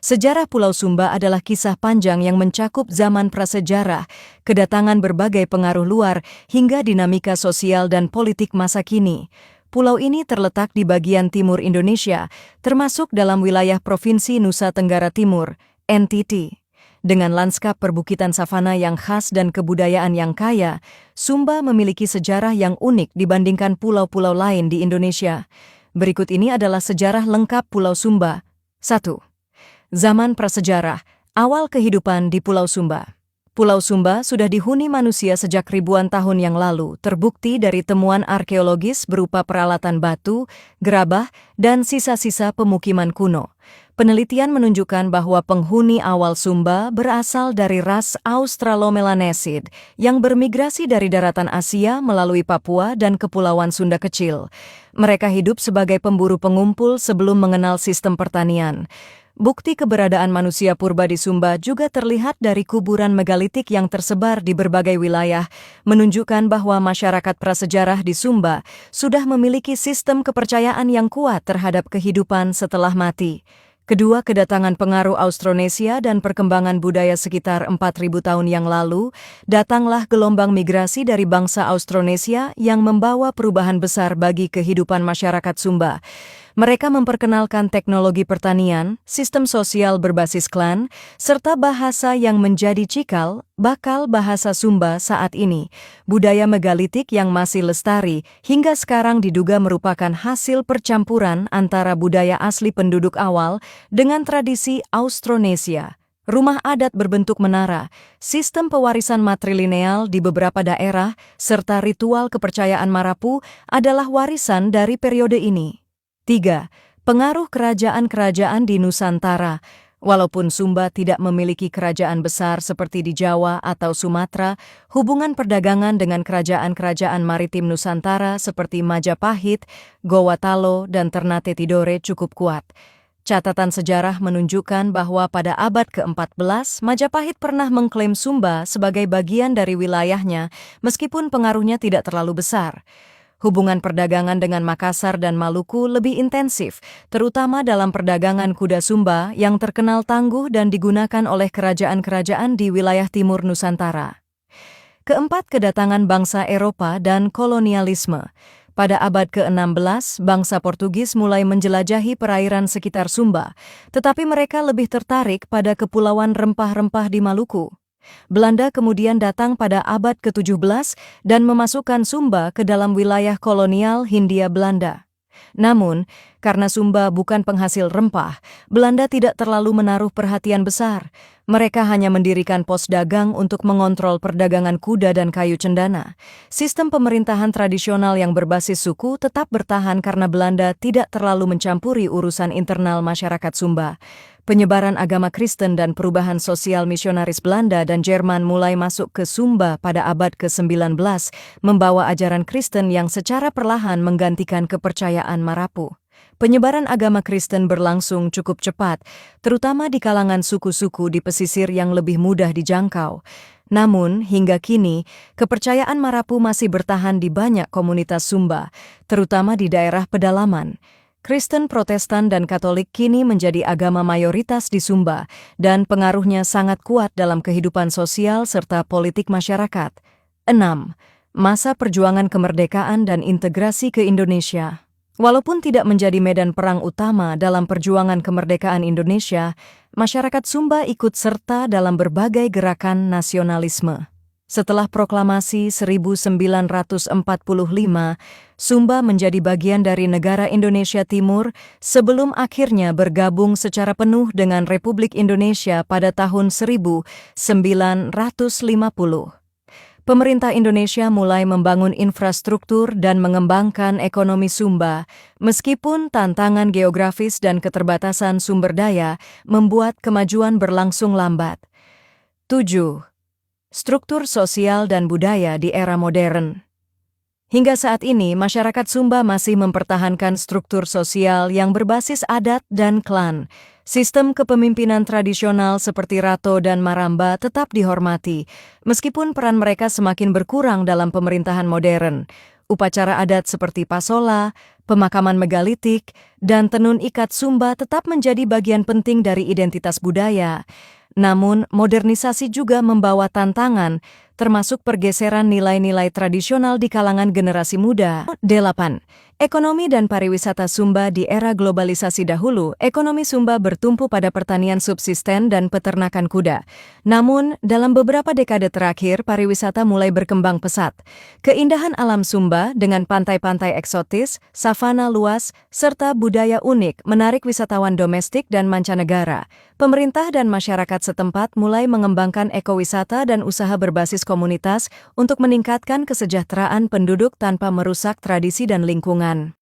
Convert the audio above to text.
Sejarah Pulau Sumba adalah kisah panjang yang mencakup zaman prasejarah, kedatangan berbagai pengaruh luar, hingga dinamika sosial dan politik masa kini. Pulau ini terletak di bagian timur Indonesia, termasuk dalam wilayah Provinsi Nusa Tenggara Timur, NTT. Dengan lanskap perbukitan savana yang khas dan kebudayaan yang kaya, Sumba memiliki sejarah yang unik dibandingkan pulau-pulau lain di Indonesia. Berikut ini adalah sejarah lengkap Pulau Sumba. 1. Zaman prasejarah, awal kehidupan di Pulau Sumba. Pulau Sumba sudah dihuni manusia sejak ribuan tahun yang lalu, terbukti dari temuan arkeologis berupa peralatan batu, gerabah, dan sisa-sisa pemukiman kuno. Penelitian menunjukkan bahwa penghuni awal Sumba berasal dari ras Australomelanesid yang bermigrasi dari daratan Asia melalui Papua dan Kepulauan Sunda Kecil. Mereka hidup sebagai pemburu pengumpul sebelum mengenal sistem pertanian. Bukti keberadaan manusia purba di Sumba juga terlihat dari kuburan megalitik yang tersebar di berbagai wilayah, menunjukkan bahwa masyarakat prasejarah di Sumba sudah memiliki sistem kepercayaan yang kuat terhadap kehidupan setelah mati. Kedua, kedatangan pengaruh Austronesia dan perkembangan budaya sekitar 4.000 tahun yang lalu, datanglah gelombang migrasi dari bangsa Austronesia yang membawa perubahan besar bagi kehidupan masyarakat Sumba. Mereka memperkenalkan teknologi pertanian, sistem sosial berbasis klan, serta bahasa yang menjadi cikal bakal bahasa Sumba saat ini. Budaya megalitik yang masih lestari hingga sekarang diduga merupakan hasil percampuran antara budaya asli penduduk awal dengan tradisi Austronesia. Rumah adat berbentuk menara, sistem pewarisan matrilineal di beberapa daerah, serta ritual kepercayaan Marapu adalah warisan dari periode ini. 3. Pengaruh kerajaan-kerajaan di Nusantara. Walaupun Sumba tidak memiliki kerajaan besar seperti di Jawa atau Sumatera, hubungan perdagangan dengan kerajaan-kerajaan maritim Nusantara seperti Majapahit, Gowatalo, dan Ternate Tidore cukup kuat. Catatan sejarah menunjukkan bahwa pada abad ke-14, Majapahit pernah mengklaim Sumba sebagai bagian dari wilayahnya meskipun pengaruhnya tidak terlalu besar. Hubungan perdagangan dengan Makassar dan Maluku lebih intensif, terutama dalam perdagangan kuda Sumba yang terkenal tangguh dan digunakan oleh kerajaan-kerajaan di wilayah timur Nusantara. Keempat, kedatangan bangsa Eropa dan kolonialisme. Pada abad ke-16, bangsa Portugis mulai menjelajahi perairan sekitar Sumba, tetapi mereka lebih tertarik pada kepulauan rempah-rempah di Maluku. Belanda kemudian datang pada abad ke-17 dan memasukkan Sumba ke dalam wilayah kolonial Hindia Belanda. Namun, karena Sumba bukan penghasil rempah, Belanda tidak terlalu menaruh perhatian besar. Mereka hanya mendirikan pos dagang untuk mengontrol perdagangan kuda dan kayu cendana. Sistem pemerintahan tradisional yang berbasis suku tetap bertahan karena Belanda tidak terlalu mencampuri urusan internal masyarakat Sumba. Penyebaran agama Kristen dan perubahan sosial misionaris Belanda dan Jerman mulai masuk ke Sumba pada abad ke-19, membawa ajaran Kristen yang secara perlahan menggantikan kepercayaan Marapu. Penyebaran agama Kristen berlangsung cukup cepat, terutama di kalangan suku-suku di pesisir yang lebih mudah dijangkau. Namun, hingga kini, kepercayaan Marapu masih bertahan di banyak komunitas Sumba, terutama di daerah pedalaman. Kristen, Protestan, dan Katolik kini menjadi agama mayoritas di Sumba, dan pengaruhnya sangat kuat dalam kehidupan sosial serta politik masyarakat. 6. Masa perjuangan kemerdekaan dan integrasi ke Indonesia. Walaupun tidak menjadi medan perang utama dalam perjuangan kemerdekaan Indonesia, masyarakat Sumba ikut serta dalam berbagai gerakan nasionalisme. Setelah proklamasi 1945, Sumba menjadi bagian dari negara Indonesia Timur sebelum akhirnya bergabung secara penuh dengan Republik Indonesia pada tahun 1950. Pemerintah Indonesia mulai membangun infrastruktur dan mengembangkan ekonomi Sumba, meskipun tantangan geografis dan keterbatasan sumber daya membuat kemajuan berlangsung lambat. 7. Struktur sosial dan budaya di era modern. Hingga saat ini, masyarakat Sumba masih mempertahankan struktur sosial yang berbasis adat dan klan. Sistem kepemimpinan tradisional seperti Rato dan Maramba tetap dihormati, meskipun peran mereka semakin berkurang dalam pemerintahan modern. Upacara adat seperti Pasola, pemakaman megalitik, dan tenun ikat Sumba tetap menjadi bagian penting dari identitas budaya. Namun, modernisasi juga membawa tantangan, termasuk pergeseran nilai-nilai tradisional di kalangan generasi muda. 8. Ekonomi dan pariwisata Sumba di era globalisasi dahulu, ekonomi Sumba bertumpu pada pertanian subsisten dan peternakan kuda. Namun, dalam beberapa dekade terakhir, pariwisata mulai berkembang pesat. Keindahan alam Sumba dengan pantai-pantai eksotis, savana luas, serta budaya unik menarik wisatawan domestik dan mancanegara. Pemerintah dan masyarakat setempat mulai mengembangkan ekowisata dan usaha berbasis komunitas untuk meningkatkan kesejahteraan penduduk tanpa merusak tradisi dan lingkungan.